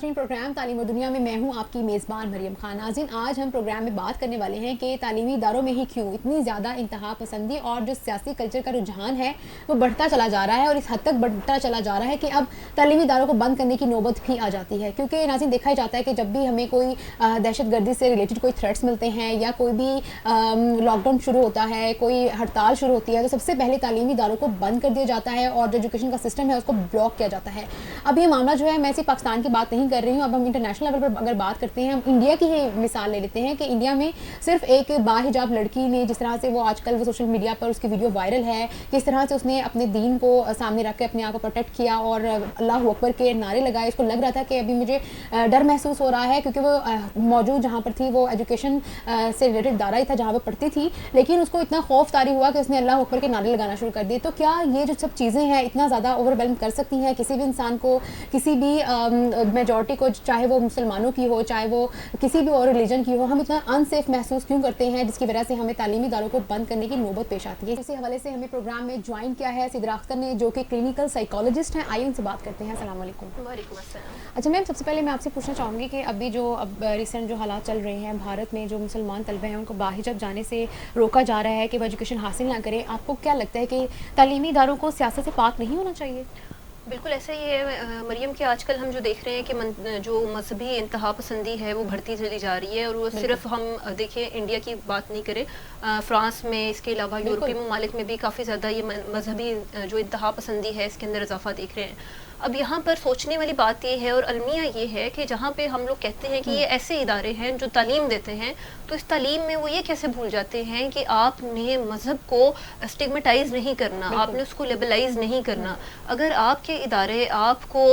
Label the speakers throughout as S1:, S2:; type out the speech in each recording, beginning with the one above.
S1: नाज़रीन, प्रोग्राम तालीम और दुनिया में मैं हूँ आपकी मेज़बान मरियम खान। नाज़रीन, आज हम प्रोग्राम में बात करने वाले हैं कि तालीमी इदारों में ही क्यों इतनी ज़्यादा इंतहा पसंदी और जो सियासी कल्चर का रुझान है वो बढ़ता चला जा रहा है, और इस हद तक बढ़ता चला जा रहा है कि अब तालीमी इदारों को बंद करने की नौबत भी आ जाती है। क्योंकि नाज़रीन, देखा ही जाता है कि जब भी हमें कोई दहशत गर्दी से रिलेटेड कोई थ्रेट्स मिलते हैं या कोई भी लॉकडाउन शुरू होता है, कोई हड़ताल शुरू होती है, तो सबसे पहले तालीमी इदारों को बंद कर दिया जाता है और जो एजुकेशन का सिस्टम है उसको ब्लॉक किया जाता है। अब ये मामला जो है, मैं सिर्फ पाकिस्तान की बात नहीं कर रही हूँ, अब हम इंटरनेशनल लेवल पर अगर बात करते हैं, हम इंडिया की ही मिसाल ले लेते हैं कि इंडिया में सिर्फ एक बाहिजाब लड़की ने जिस तरह से वो आजकल वो सोशल मीडिया पर उसकी वीडियो वायरल है, किस तरह से उसने अपने दीन को सामने रख के अपने आप को प्रोटेक्ट किया और अल्लाह अकबर के नारे लगाए। उसको लग रहा था कि अभी मुझे डर महसूस हो रहा है, क्योंकि वो मौजूद जहाँ पर थी वो एजुकेशन से रिलेटेड दायरा ही था जहाँ पर पढ़ती थी, लेकिन उसको इतना खौफ तारी हुआ कि उसने अल्लाह अकबर के नारे लगाना शुरू कर दिए। तो क्या ये जो सब चीज़ें हैं इतना ज़्यादा ओवरवेलम कर सकती हैं किसी भी इंसान को, किसी भी मेजॉरिटी को, चाहे वो मुसलमानों की हो चाहे वो किसी भी और रिलीजन की हो? हम इतना अनसेफ महसूस क्यों करते हैं जिसकी वजह से हमें तालीमी इदारों को बंद करने की नौबत पेश आती है? इसी हवाले से हमें प्रोग्राम में ज्वाइन किया है सिद्रा अख्तर ने, जो कि क्लिनिकल साइकोलॉजिस्ट हैं। आइए उनसे बात करते हैं। अस्सलाम वालेकुम।
S2: वालेकुम अस्सलाम।
S1: अच्छा मैम, सबसे पहले मैं आपसे पूछना चाहूँगी कि अभी जो रिसेंट जो हालात चल रहे हैं भारत में, जो मुसलमान तलबे हैं उनको बाहिजाब जाने से रोका जा रहा है कि वो एजुकेशन हासिल ना करें, आपको क्या लगता है कि तालीमी इदारों को सियासत से पाक नहीं होना चाहिए?
S2: बिल्कुल ऐसा ही है मरियम, कि आजकल हम जो देख रहे हैं कि जो मजहबी इंतहा पसंदी है वो बढ़ती चली जा रही है। और वो सिर्फ हम देखिए इंडिया की बात नहीं करें, फ्रांस में, इसके अलावा यूरोपीय ममालिक में भी काफ़ी ज़्यादा ये मजहबी जो इंतहा पसंदी है इसके अंदर इजाफा देख रहे हैं। अब यहाँ पर सोचने वाली बात ये है और अलमिया ये है कि जहाँ पे हम लोग कहते हैं कि ये ऐसे इदारे हैं जो तालीम देते हैं, तो इस तालीम में वो ये कैसे भूल जाते हैं कि आपने मज़हब को स्टिग्मेटाइज नहीं करना, आपने उसको लेबलाइज नहीं करना। अगर आपके इदारे आपको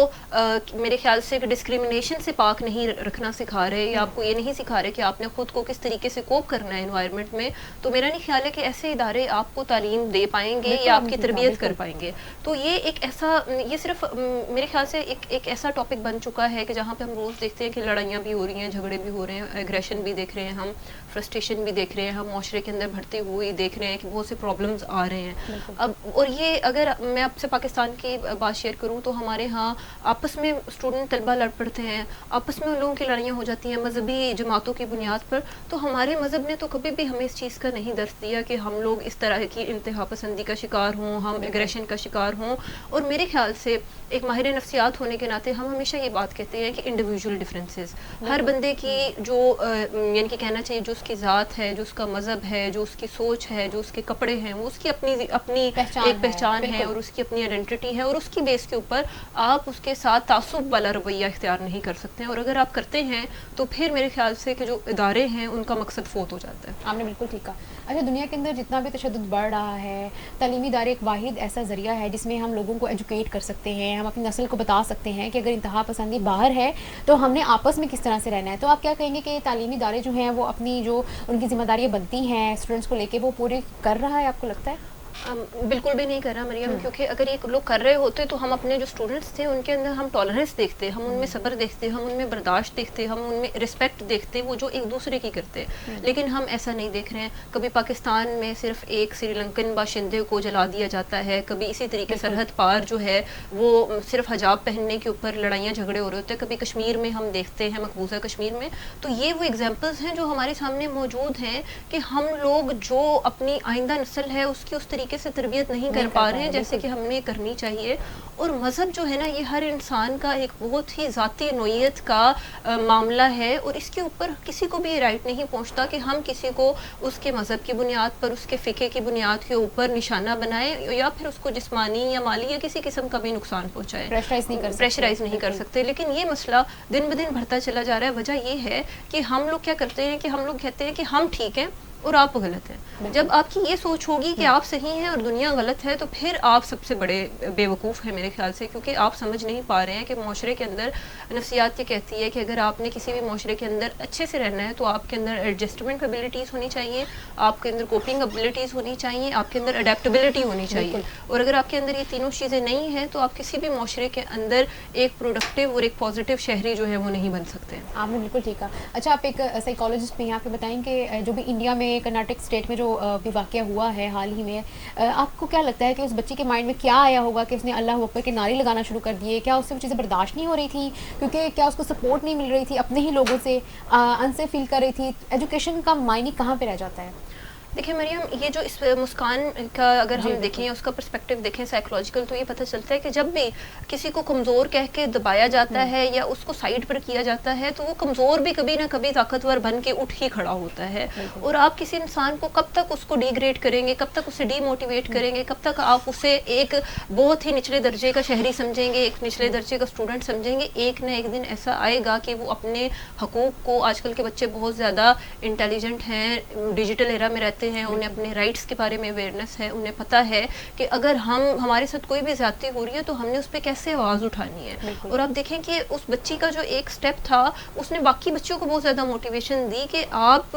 S2: मेरे ख्याल से डिस्क्रिमिनेशन से पाक नहीं रखना सिखा रहे या आपको ये नहीं सिखा रहे कि आपने ख़ुद को किस तरीके से कोप करना है इन्वायरमेंट में, तो मेरा नहीं ख्याल है कि ऐसे इदारे आपको तालीम दे पाएंगे या आपकी तरबियत कर पाएंगे। तो ये एक ऐसा, ये सिर्फ मेरे ख्याल से एक ऐसा टॉपिक बन चुका है कि जहाँ पे हम रोज़ देखते हैं कि लड़ाइयाँ भी हो रही हैं, झगड़े भी हो रहे हैं, एग्रेशन भी देख रहे हैं, हम फ्रस्ट्रेशन भी देख रहे हैं, हम माशरे के अंदर बढ़ते हुए देख रहे हैं कि बहुत से प्रॉब्लम्स आ रहे हैं। अब और ये अगर मैं आपसे पाकिस्तान की बात शेयर करूँ तो हमारे यहाँ आपस में स्टूडेंट तलबा लड़ पड़ते हैं, आपस में उन लोगों की लड़ाइयाँ हो जाती हैं मजहबी जमातों की बुनियाद पर। तो हमारे मज़हब ने तो कभी भी हमें इस चीज़ का नहीं दर्ज दिया कि हम लोग इस तरह की इंतहा पसंदी का शिकार हों, हम एग्रेशन का शिकार हों। और मेरे ख्याल से एक माहिर नफ्सियात होने के नाते हम हमेशा ये बात कहते हैं कि इंडिविजुअल डिफरेंसेस, हर बंदे की जो यानी कि कहना चाहिए जो उसकी ज़ात है, जो उसका मज़हब है, जो उसकी सोच है, जो उसके कपड़े हैं, वो उसकी अपनी एक पहचान है और उसकी अपनी आइडेंटिटी है, और उसकी बेस के ऊपर आप उसके साथ तासुब वाला रवैया इख्तियार नहीं कर सकते हैं। और अगर आप करते हैं तो फिर मेरे ख्याल से कि जो इदारे हैं उनका मकसद फोत हो जाता है।
S1: आपने बिल्कुल ठीक कहा। अच्छा, दुनिया के अंदर जितना भी तशद्दुद बढ़ रहा है, तालीमी इदारे एक वाहिद ऐसा ज़रिया है जिसमें हम लोगों को एजुकेट कर सकते हैं, हम अपनी नस्ल को बता सकते हैं कि अगर इंतहा पसंदी बाहर है तो हमने आपस में किस तरह से रहना है। तो आप क्या कहेंगे कि तालीमी इदारे जो हैं वो अपनी जो उनकी जिम्मेदारियाँ बनती हैं स्टूडेंट्स को लेके वो पूरी कर रहा है, आपको लगता है?
S2: बिल्कुल भी नहीं कर रहा मरियम, क्योंकि अगर ये लोग कर रहे होते तो हम अपने जो स्टूडेंट्स थे उनके अंदर हम टॉलरेंस देखते, हम उनमें सब्र देखते, हम उनमें बर्दाश्त देखते, हम उनमें रिस्पेक्ट देखते, वो जो एक दूसरे की करते। लेकिन हम ऐसा नहीं देख रहे हैं। कभी पाकिस्तान में सिर्फ एक श्रीलंकन बाशिंदे को जला दिया जाता है, कभी इसी तरीके सरहद पार जो है वो सिर्फ हिजाब पहनने के ऊपर लड़ाइयाँ झगड़े हो रहे होते हैं। कभी कश्मीर में हम देखते हैं, मकबूजा कश्मीर में। तो ये वो एग्जाम्पल्स हैं जो हमारे सामने मौजूद हैं कि हम लोग जो अपनी आइंदा नस्ल है उसकी उस तरीके से तरबियत नहीं कर पा रहे हैं जैसे कि हमें करनी चाहिए। और मज़हब जो है ना, ये हर इंसान का एक बहुत ही ज़ाती नोयत का मामला है, और इसके ऊपर किसी को भी राइट नहीं पहुंचता कि हम किसी को उसके मज़हब की बुनियाद पर, उसके फ़िक़े की बुनियाद के ऊपर निशाना बनाएं या फिर उसको जिस्मानी या माली या किसी किस्म का भी नुकसान पहुँचाएं। प्रेशराइज नहीं कर सकते। लेकिन ये मसला दिन ब दिन बढ़ता चला जा रहा है। वजह ये है कि हम लोग क्या करते हैं कि हम लोग कहते हैं कि हम ठीक हैं और आप गलत हैं। जब आपकी ये सोच होगी कि आप सही हैं और दुनिया गलत है, तो फिर आप सबसे बड़े बेवकूफ़ हैं मेरे ख्याल से, क्योंकि आप समझ नहीं पा रहे हैं कि माशरे के अंदर नफ्सियात ये कहती है कि अगर आपने किसी भी माशरे के अंदर अच्छे से रहना है तो आपके अंदर एडजस्टमेंट एबिलिटीज़ होनी चाहिए, आपके अंदर कोपिंग एबिलिटीज़ होनी चाहिए, आपके अंदर अडेप्टेबिलिटी होनी चाहिए। और अगर आपके अंदर ये तीनों चीज़ें नहीं हैं तो आप किसी भी माशरे के अंदर एक प्रोडक्टिव और एक पॉजिटिव शहरी जो है वो नहीं बन सकते।
S1: आपने बिल्कुल ठीक कहा। अच्छा, आप एक साइकोलॉजिस्ट में यहाँ पे बताएं कि जो भी इंडिया में में, कर्नाटक स्टेट में जो भी वाक़या हुआ है हाल ही में, आपको क्या लगता है कि उस बच्ची के माइंड में क्या आया होगा कि उसने अल्लाह अकबर के नारे लगाना शुरू कर दिए? क्या उससे वो चीज़ें बर्दाश्त नहीं हो रही थी, क्योंकि क्या उसको सपोर्ट नहीं मिल रही थी अपने ही लोगों से, अनसेफ फील कर रही थी? एजुकेशन का मायने कहाँ पे रह जाता है?
S2: देखिए मरियम, ये जो इस मुस्कान का अगर हम देखें, उसका पर्सपेक्टिव देखें साइकोलॉजिकल, तो ये पता चलता है कि जब भी किसी को कमज़ोर कह के दबाया जाता है या उसको साइड पर किया जाता है, तो वो कमज़ोर भी कभी ना कभी ताकतवर बन के उठ ही खड़ा होता है। और आप किसी इंसान को कब तक उसको डिग्रेड करेंगे, कब तक उसे डीमोटिवेट करेंगे, कब तक आप उसे एक बहुत ही निचले दर्जे का शहरी समझेंगे, एक निचले दर्जे का स्टूडेंट समझेंगे? एक ना एक दिन ऐसा आएगा कि वो अपने हकूक़ को, आजकल के बच्चे बहुत ज़्यादा इंटेलिजेंट हैं, डिजिटल एरा में रहते हैं, उन्हें अपने राइट्स के बारे में अवेयरनेस है, उन्हें पता है कि अगर हमारे साथ कोई भी ज़्यादती हो रही है तो हमने उस पर कैसे आवाज़ उठानी है। और आप देखें कि उस बच्ची का जो एक स्टेप था, उसने बाकी बच्चों को बहुत ज़्यादा मोटिवेशन दी कि आप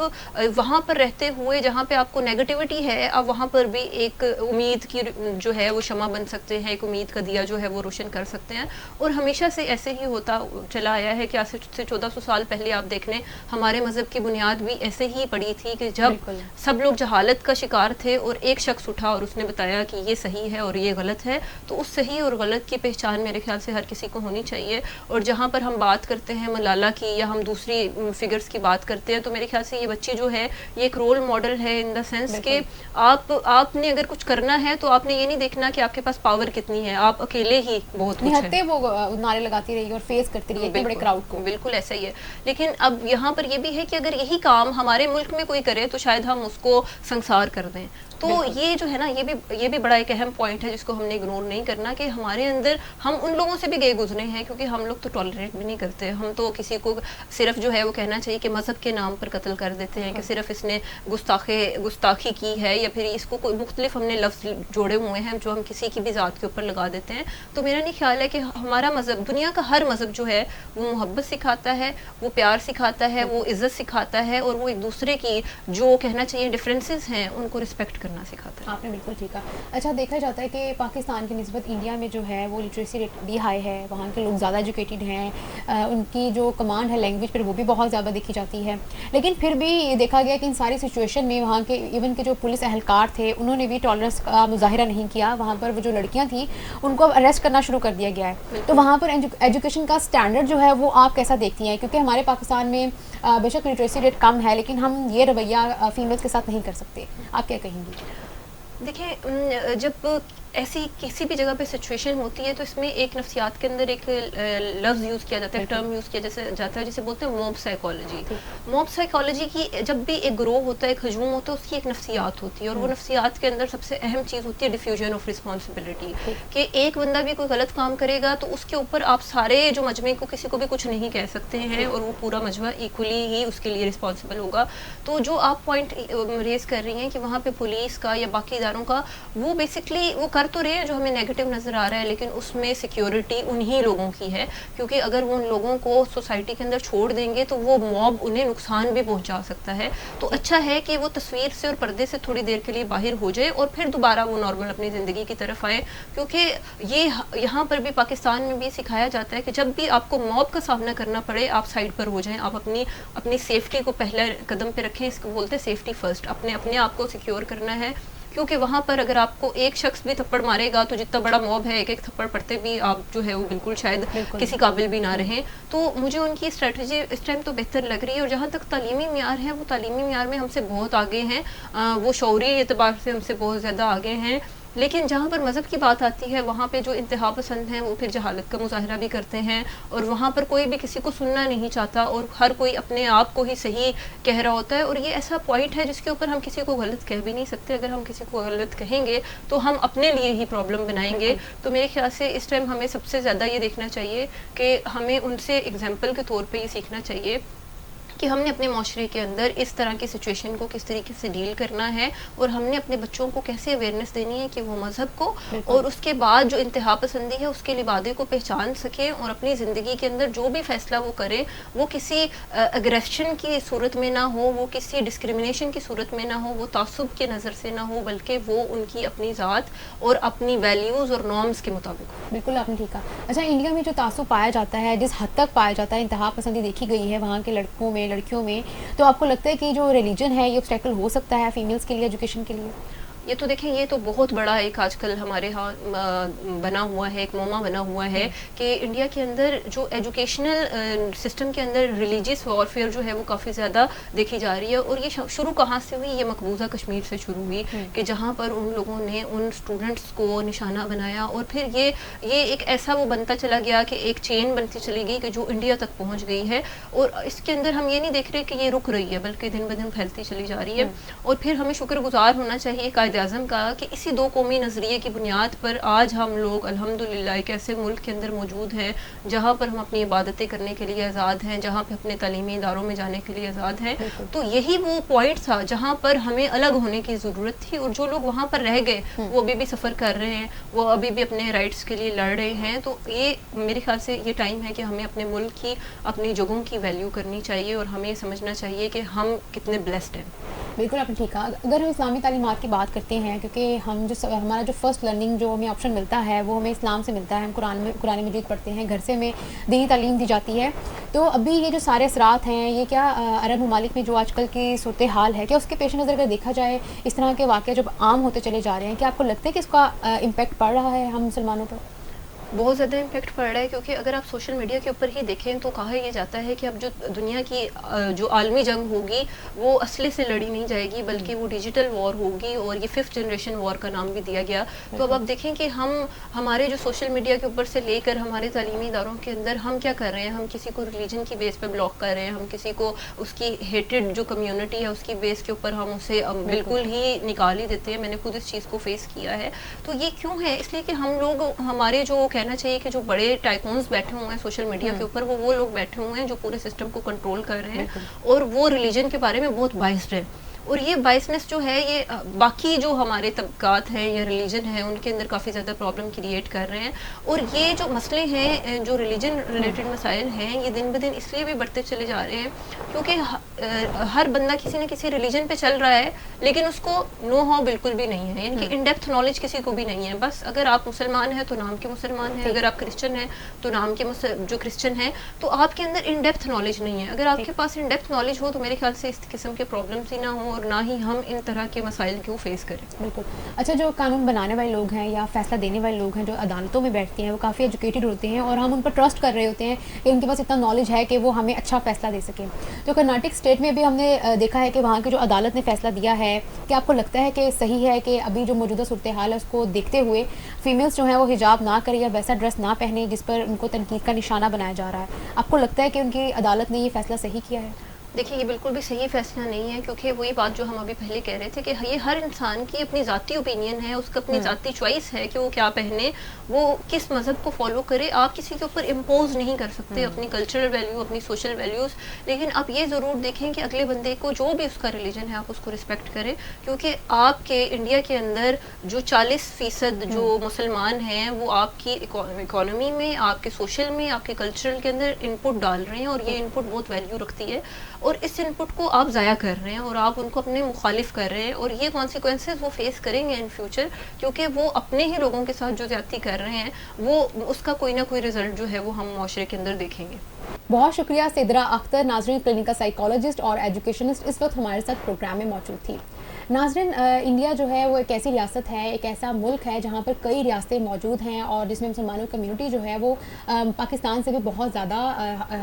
S2: वहाँ पर रहते हुए जहाँ पे आपको नेगेटिविटी है, आप वहाँ पर भी एक उम्मीद की जो है वो शमा बन सकते हैं, एक उम्मीद का दिया जो है वो रोशन कर सकते हैं। और हमेशा से ऐसे ही होता चला आया है कि आज से 1400 साल पहले आप देख लें, हमारे मज़हब की बुनियाद भी ऐसे ही पड़ी थी कि जब सब लोग जहालत का शिकार थे और एक शख्स उठा और उसने बताया कि ये सही है और ये गलत है, तो उस सही और गलत की पहचान मेरे ख्याल से हर किसी को होनी चाहिए। और जहाँ पर हम बात करते हैं मलाला की या हम दूसरी फिगर्स की बात करते हैं, तो मेरे ख्याल से ये बच्ची जो है ये एक रोल मॉडल है इन द सेंस कि आपने अगर कुछ करना है तो आपने ये नहीं देखना कि आपके पास पावर कितनी है, आप अकेले ही बहुत कुछ है।
S1: वो नारे लगाती रही और फेस करती रही इतने बड़े क्राउड को।
S2: बिल्कुल ऐसा ही है। लेकिन अब यहाँ पर ये भी है कि अगर यही काम हमारे मुल्क में कोई करे तो शायद हम उसको संसार कर दें। तो ये जो है ना, ये भी बड़ा एक अहम पॉइंट है जिसको हमने इग्नोर नहीं करना कि हमारे अंदर हम उन लोगों से भी गए गुजरे हैं, क्योंकि हम लोग तो टॉलरेट भी नहीं करते। हम तो किसी को सिर्फ जो है वो कहना चाहिए कि मज़हब के नाम पर कत्ल कर देते हैं कि सिर्फ इसने गुस्ताखी की है, या फिर इसको कोई मुख्तलिफ हमने लफ्ज़ जोड़े हुए हैं जो हम किसी की भी ज़ात के ऊपर लगा देते हैं। तो मेरा नहीं ख्याल है कि हमारा मज़हब, दुनिया का हर मज़हब जो है वो मोहब्बत सिखाता है, वो प्यार सिखाता है, वो इज़्ज़त सिखाता है, और वो एक दूसरे की जो कहना चाहिए डिफरेंसेस हैं उनको रिस्पेक्ट करना सिखाता है।
S1: आपने बिल्कुल ठीक कहा। अच्छा, देखा जाता है कि पाकिस्तान की निस्बत इंडिया में जो है वो लिटरेसी रेट भी हाई है, वहाँ के लोग ज़्यादा एजुकेटेड हैं, उनकी जो कमांड है लैंग्वेज पर वो भी बहुत ज़्यादा देखी जाती है। लेकिन फिर भी ये देखा गया कि इन सारी सिचुएशन में वहाँ के इवन के जो पुलिस एहलकार थे उन्होंने भी टॉलरेंस का मुजाहिरा नहीं किया। वहाँ पर वो जो लड़कियाँ थी उनको अब अरेस्ट करना शुरू कर दिया गया है। तो वहाँ पर एजुकेशन का स्टैंडर्ड जो है वो आप कैसा देखती हैं? क्योंकि हमारे पाकिस्तान में बेशक लिटरेसी रेट कम है, लेकिन हम ये रवैया फीमेल्स के साथ नहीं कर सकते। आप क्या कहेंगी?
S2: देखिए, जब ऐसी किसी भी जगह पे सिचुएशन होती है तो इसमें एक नफ्सियात के अंदर एक लफ्ज़ यूज़ किया जाता है, टर्म यूज़ किया जाता है जिसे बोलते हैं मॉब साइकोलॉजी। मॉब साइकोलॉजी की जब भी एक ग्रोह होता है, एक हजूम होता है, उसकी एक नफ्सियात होती है, और वो नफ्सियात के अंदर सबसे अहम चीज़ होती है डिफ्यूजन ऑफ रिस्पॉन्सिबिलिटी। कि एक बंदा भी कोई गलत काम करेगा तो उसके ऊपर आप सारे जो मजमे को किसी को भी कुछ नहीं कह सकते हैं, और वो पूरा मजमा इक्वली ही उसके लिए रिस्पॉन्सिबल होगा। तो जो आप पॉइंट रेज़ कर रही हैं कि वहाँ पर पुलिस का या बाकी इदारों का, वो बेसिकली वो तो रहे हैं जो हमें नेगेटिव नज़र आ रहा है, लेकिन उसमें सिक्योरिटी उन्हीं लोगों की है, क्योंकि अगर वो उन लोगों को सोसाइटी के अंदर छोड़ देंगे तो वो मॉब उन्हें नुकसान भी पहुंचा सकता है। तो अच्छा है कि वो तस्वीर से और पर्दे से थोड़ी देर के लिए बाहर हो जाए और फिर दोबारा वो नॉर्मल अपनी ज़िंदगी की तरफ आए, क्योंकि ये यहाँ पर भी पाकिस्तान में भी सिखाया जाता है कि जब भी आपको मॉब का सामना करना पड़े आप साइड पर हो जाएं, आप अपनी सेफ्टी को पहले कदम पे रखें। इसको बोलते हैं सेफ्टी फर्स्ट, अपने आप को सिक्योर करना है, क्योंकि वहाँ पर अगर आपको एक शख्स भी थप्पड़ मारेगा तो जितना बड़ा मॉब है, एक थप्पड़ पड़ते भी आप जो है वो बिल्कुल शायद किसी काबिल भी ना रहें। तो मुझे उनकी स्ट्रेटजी इस टाइम तो बेहतर लग रही है। और जहाँ तक तालीमी म्यार है, वो तालीमी म्यार में हमसे बहुत आगे हैं, वो शौरी एतबार से हमसे बहुत ज़्यादा आगे हैं। लेकिन जहाँ पर मज़हब की बात आती है वहाँ पे जो इंतहा पसंद हैं वो फिर जहालत का मुजाहरा भी करते हैं, और वहाँ पर कोई भी किसी को सुनना नहीं चाहता और हर कोई अपने आप को ही सही कह रहा होता है। और ये ऐसा पॉइंट है जिसके ऊपर हम किसी को गलत कह भी नहीं सकते। अगर हम किसी को गलत कहेंगे तो हम अपने लिए ही प्रॉब्लम बनाएंगे। तो मेरे ख्याल से इस टाइम हमें सबसे ज़्यादा ये देखना चाहिए कि हमें उनसे एग्जाम्पल के तौर पर ये सीखना चाहिए कि हमने अपने माशरे के अंदर इस तरह की सिचुएशन को किस तरीके से डील करना है, और हमने अपने बच्चों को कैसे अवेयरनेस देनी है कि वो मज़हब को और उसके बाद जो इंतहा पसंदी है उसके लिबादे को पहचान सकें, और अपनी ज़िंदगी के अंदर जो भी फ़ैसला वो करें वो किसी अग्रेशन की सूरत में ना हो, वो किसी डिस्क्रिमिनेशन की सूरत में ना हो, वो तासुब की नज़र से ना हो, बल्कि वो उनकी अपनी ज़ात और अपनी वैल्यूज़ और नॉर्म्स के मुताबिक।
S1: बिल्कुल आपने ठीक कहा। अच्छा, इंडिया में जो तासुब पाया जाता है, जिस हद तक पाया जाता है, इंतहा पसंदी देखी गई है वहाँ के लड़कों में, لڑکیوں میں, تو آپ کو لگتا ہے کہ جو ریلیجن ہے یہ obstacle ہو سکتا ہے فیمیلس کے لیے ایجوکیشن کے لیے؟
S2: یہ تو دیکھیں یہ تو بہت بڑا ایک آج کل ہمارے ہاں بنا ہوا ہے, ایک موما بنا ہوا ہے کہ انڈیا کے اندر جو ایجوکیشنل سسٹم کے اندر ریلیجیس وارفیئر جو ہے وہ کافی زیادہ دیکھی جا رہی ہے. اور یہ شروع کہاں سے ہوئی؟ یہ مقبوضہ کشمیر سے شروع ہوئی کہ جہاں پر ان لوگوں نے ان اسٹوڈنٹس کو نشانہ بنایا, اور پھر یہ ایک ایسا وہ بنتا چلا گیا کہ ایک چین بنتی چلی گئی کہ جو انڈیا تک پہنچ گئی ہے. اور اس کے اندر ہم یہ نہیں دیکھ رہے کہ یہ رک رہی ہے, بلکہ دن بدن پھیلتی چلی جا رہی ہے. اور پھر ہمیں شکر گزار ہونا چاہیے قائد اعظم کا کہ اسی دو قومی نظریے کی بنیاد پر آج ہم لوگ الحمدللہ ایک ایسے ملک کے اندر موجود ہیں جہاں پر ہم اپنی عبادتیں کرنے کے لیے آزاد ہیں, جہاں پہ اپنے تعلیمی اداروں میں جانے کے لیے آزاد ہیں. تو یہی وہ پوائنٹ تھا جہاں پر ہمیں الگ ہونے کی ضرورت تھی, اور جو لوگ وہاں پر رہ گئے وہ ابھی بھی سفر کر رہے ہیں, وہ ابھی بھی اپنے رائٹس کے لیے لڑ رہے ہیں. تو یہ میرے خیال سے یہ ٹائم ہے کہ ہمیں اپنے ملک کی, اپنی جگہوں کی ویلیو کرنی چاہیے, اور ہمیں یہ سمجھنا چاہیے کہ ہم کتنے بلیسڈ ہیں.
S1: بالکل آپ نے ٹھیک کہا. اگر ہم اسلامی تعلیمات کی بات کرتے ہیں, کیونکہ ہم ہمارا جو فرسٹ لرننگ جو ہمیں آپشن ملتا ہے وہ ہمیں اسلام سے ملتا ہے, ہم قرآن مجید پڑھتے ہیں, گھر سے ہمیں دینی تعلیم دی جاتی ہے. تو ابھی یہ جو سارے اثرات ہیں یہ کیا عرب ممالک میں جو آج کل کی صورتحال ہے, کیا اس کے پیش نظر اگر دیکھا جائے اس طرح کے واقعہ جب عام ہوتے چلے جا رہے ہیں, کیا آپ کو لگتا ہے کہ اس کا امپیکٹ پڑ رہا ہے ہم مسلمانوں پر؟
S2: بہت زیادہ امپیکٹ پڑ رہا ہے, کیونکہ اگر آپ سوشل میڈیا کے اوپر ہی دیکھیں تو کہا یہ جاتا ہے کہ اب جو دنیا کی جو عالمی جنگ ہوگی وہ اسلحے سے لڑی نہیں جائے گی, بلکہ وہ ڈیجیٹل وار ہوگی, اور یہ 5th جنریشن وار کا نام بھی دیا گیا. تو اب آپ دیکھیں کہ ہمارے جو سوشل میڈیا کے اوپر سے لے کر ہمارے تعلیمی اداروں کے اندر ہم کیا کر رہے ہیں, ہم کسی کو ریلیجن کی بیس پہ بلاک کر رہے ہیں, ہم کسی کو اس کی ہیٹڈ جو کمیونٹی ہے اس کی بیس کے اوپر ہم اسے بالکل ہی نکال ہی دیتے ہیں. میں نے خود اس چیز کو فیس کیا ہے. تو یہ کیوں ہے؟ اس لیے کہ ہم لوگ, ہمارے جو کہنا چاہیے کہ جو بڑے ٹائکونز بیٹھے ہوئے ہیں سوشل میڈیا کے اوپر, وہ لوگ بیٹھے ہوئے ہیں جو پورے سسٹم کو کنٹرول کر رہے ہیں, اور وہ ریلیجن کے بارے میں بہت بائسڈ ہے. اور یہ بائسنس جو ہے یہ باقی جو ہمارے طبقات ہیں یا ریلیجن ہیں ان کے اندر کافی زیادہ پرابلم کریٹ کر رہے ہیں. اور یہ جو مسئلے ہیں جو ریلیجن ریلیٹڈ مسائل ہیں یہ دن بدن اس لیے بھی بڑھتے چلے جا رہے ہیں کیونکہ ہر بندہ کسی نہ کسی ریلیجن پہ چل رہا ہے, لیکن اس کو نو ہاؤ بالکل بھی نہیں ہے, یعنی کہ ان ڈیپتھ نالج کسی کو بھی نہیں ہے. بس اگر آپ مسلمان ہیں تو نام کے مسلمان ہیں, اگر آپ کرسچن ہیں تو نام کے جو کرسچن ہیں, تو آپ کے اندر ان ڈیپتھ نالج نہیں ہے. اگر آپ کے پاس ان ڈیپتھ نالج ہو تو میرے خیال سے اس قسم کے پرابلمس ہی نہ ہوں, اور نہ ہی ہم ان طرح کے مسائل کو فیس کریں.
S1: بالکل. اچھا, جو قانون بنانے والے لوگ ہیں یا فیصلہ دینے والے لوگ ہیں جو عدالتوں میں بیٹھتے ہیں وہ کافی ایجوکیٹڈ ہوتے ہیں, اور ہم ان پر ٹرسٹ کر رہے ہوتے ہیں کہ ان کے پاس اتنا نالج ہے کہ وہ ہمیں اچھا فیصلہ دے سکیں. تو کرناٹک اسٹیٹ میں بھی ہم نے دیکھا ہے کہ وہاں کی جو عدالت نے فیصلہ دیا ہے, کہ آپ کو لگتا ہے کہ صحیح ہے کہ ابھی جو موجودہ صورتحال ہے اس کو دیکھتے ہوئے فیمیلس جو ہیں وہ حجاب نہ کریں یا ویسا ڈریس نہ پہنے جس پر ان کو تنقید کا نشانہ بنایا جا رہا ہے؟ آپ کو لگتا ہے کہ ان کی عدالت نے یہ فیصلہ صحیح کیا ہے؟
S2: دیکھیے یہ بالکل بھی صحیح فیصلہ نہیں ہے, کیونکہ وہی بات جو ہم ابھی پہلے کہہ رہے تھے کہ یہ ہر انسان کی اپنی ذاتی اوپینین ہے, اس کا اپنی ذاتی چوائس ہے کہ وہ کیا پہنے, وہ کس مذہب کو فالو کرے. آپ کسی کے اوپر امپوز نہیں کر سکتے اپنی کلچرل ویلیو, اپنی سوشل ویلیوز. لیکن آپ یہ ضرور دیکھیں کہ اگلے بندے کو جو بھی اس کا ریلیجن ہے آپ اس کو رسپیکٹ کریں, کیونکہ آپ کے انڈیا کے اندر جو 40% جو مسلمان ہیں وہ آپ کی اکانومی میں, آپ کے سوشل میں, آپ کے کلچرل کے اندر ان پٹ ڈال رہے ہیں, اور یہ ان پٹ بہت ویلیو رکھتی ہے, اور اس ان پٹ کو آپ ضائع کر رہے ہیں اور آپ ان کو اپنے مخالف کر رہے ہیں, اور یہ کانسیکوینسز وہ فیس کریں گے ان فیوچر, کیونکہ وہ اپنے ہی لوگوں کے ساتھ جو زیادتی کر رہے ہیں وہ اس کا کوئی نہ کوئی رزلٹ جو ہے وہ ہم معاشرے کے اندر دیکھیں گے.
S1: بہت شکریہ سدرا اختر, ناظرین کلینکل سائیکالوجسٹ اور ایجوکیشنسٹ اس وقت ہمارے ساتھ پروگرام میں موجود تھی. ناظرین, انڈیا جو ہے وہ ایک ایسی ریاست ہے, ایک ایسا ملک ہے جہاں پر کئی ریاستیں موجود ہیں, اور جس میں مسلمانوں کی کمیونٹی جو ہے وہ پاکستان سے بھی بہت زیادہ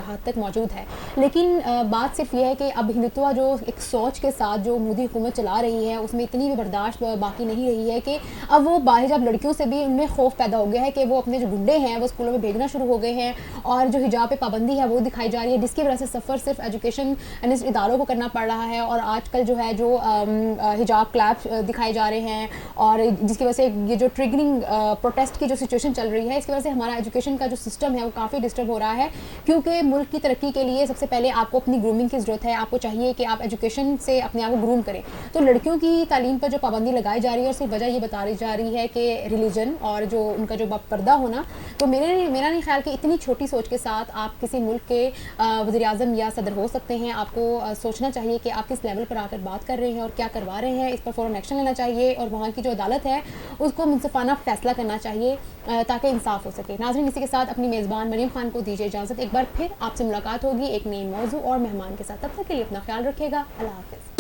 S1: حد تک موجود ہے. لیکن بات صرف یہ ہے کہ اب ہندوتوا جو ایک سوچ کے ساتھ جو مودی حکومت چلا رہی ہے اس میں اتنی بھی برداشت باقی نہیں رہی ہے کہ اب وہ باحجاب لڑکیوں سے بھی ان میں خوف پیدا ہو گیا ہے کہ وہ اپنے جو گنڈے ہیں وہ اسکولوں میں بھیجنا شروع ہو گئے ہیں, اور جو حجاب پہ پابندی ہے وہ دکھائی جا رہی ہے, جس کی وجہ سے سفر صرف ایجوکیشن اداروں کو کرنا پڑ رہا ہے. اور آج کل جو ہے جو حجاب کلیپ دکھائے جا رہے ہیں, اور جس کی وجہ سے یہ جو ٹریگرنگ پروٹیسٹ کی جو سچویشن چل رہی ہے اس کی وجہ سے ہمارا ایجوکیشن کا جو سسٹم ہے وہ کافی ڈسٹرب ہو رہا ہے. کیونکہ ملک کی ترقی کے لیے سب سے پہلے آپ کو اپنی گرومنگ کی ضرورت ہے, آپ کو چاہیے کہ آپ ایجوکیشن سے اپنے آپ کو گروم کریں. تو لڑکیوں کی تعلیم پر جو پابندی لگائی جا رہی ہے اس کی وجہ یہ بتائی جا رہی ہے کہ ریلیجن اور جو ان کا جو پردہ ہونا. تو میرا نہیں خیال کہ اتنی چھوٹی سوچ کے ساتھ آپ کسی ملک کے وزیر اعظم یا صدر ہو سکتے ہیں. آپ کو سوچنا چاہیے کہ آپ کس لیول پر آ کر بات کر رہے ہیں اور کیا کروا رہے ہیں اس پر فوراً ایکشن لینا چاہیے اور وہاں کی جو عدالت ہے اس کو منصفانہ فیصلہ کرنا چاہیے تاکہ انصاف ہو سکے. ناظرین اسی کے ساتھ اپنی میزبان مریم خان کو دیجیے اجازت. ایک بار پھر آپ سے ملاقات ہوگی ایک نئی موضوع اور مہمان کے ساتھ. تب تک کے لیے اپنا خیال رکھیے گا. اللہ حافظ.